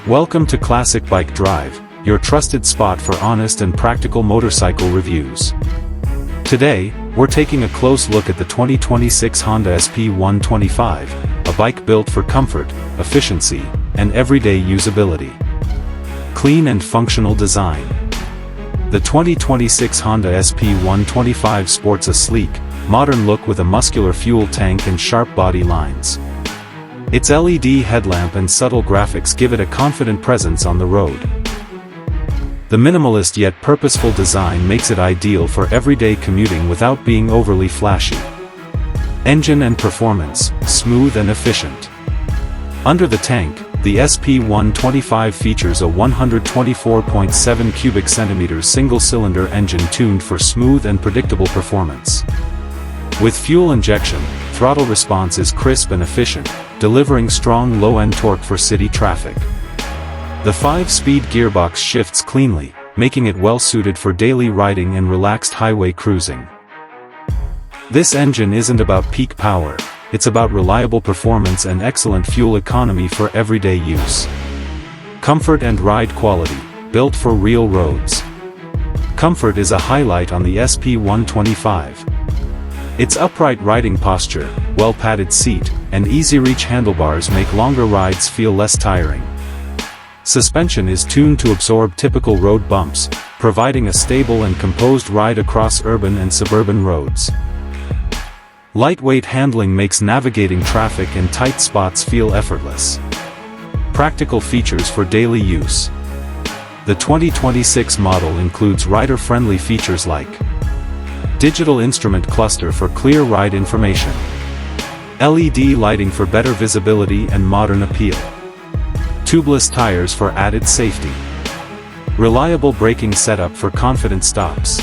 Welcome to Classic Bike Drive, your trusted spot for honest and practical motorcycle reviews. Today, we're taking a close look at the 2026 Honda SP125, a bike built for comfort, efficiency, and everyday usability. Clean and functional design. The 2026 Honda SP125 sports a sleek, modern look with a muscular fuel tank and sharp body lines. Its LED headlamp and subtle graphics give it a confident presence on the road. The minimalist yet purposeful design makes it ideal for everyday commuting without being overly flashy. Engine and performance, smooth and efficient. Under the tank, the SP125 features a 124.7 cubic centimeters single-cylinder engine tuned for smooth and predictable performance. With fuel injection, throttle response is crisp and efficient, delivering strong low-end torque for city traffic. The 5-speed gearbox shifts cleanly, making it well-suited for daily riding and relaxed highway cruising. This engine isn't about peak power, it's about reliable performance and excellent fuel economy for everyday use. Comfort and ride quality, built for real roads. Comfort is a highlight on the SP125. Its upright riding posture, well-padded seat, and easy-reach handlebars make longer rides feel less tiring. Suspension is tuned to absorb typical road bumps, providing a stable and composed ride across urban and suburban roads. Lightweight handling makes navigating traffic and tight spots feel effortless. Practical features for daily use. The 2026 model includes rider-friendly features like digital instrument cluster for clear ride information, LED lighting for better visibility and modern appeal, tubeless tires for added safety, reliable braking setup for confident stops.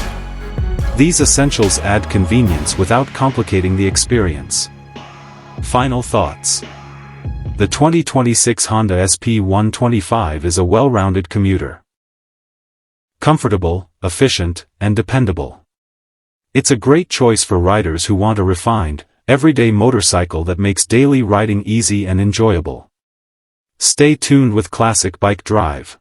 These essentials add convenience without complicating the experience. Final thoughts. The 2026 Honda SP125 is a well-rounded commuter. Comfortable, efficient, and dependable. It's a great choice for riders who want a refined, everyday motorcycle that makes daily riding easy and enjoyable. Stay tuned with Classic Bike Drive.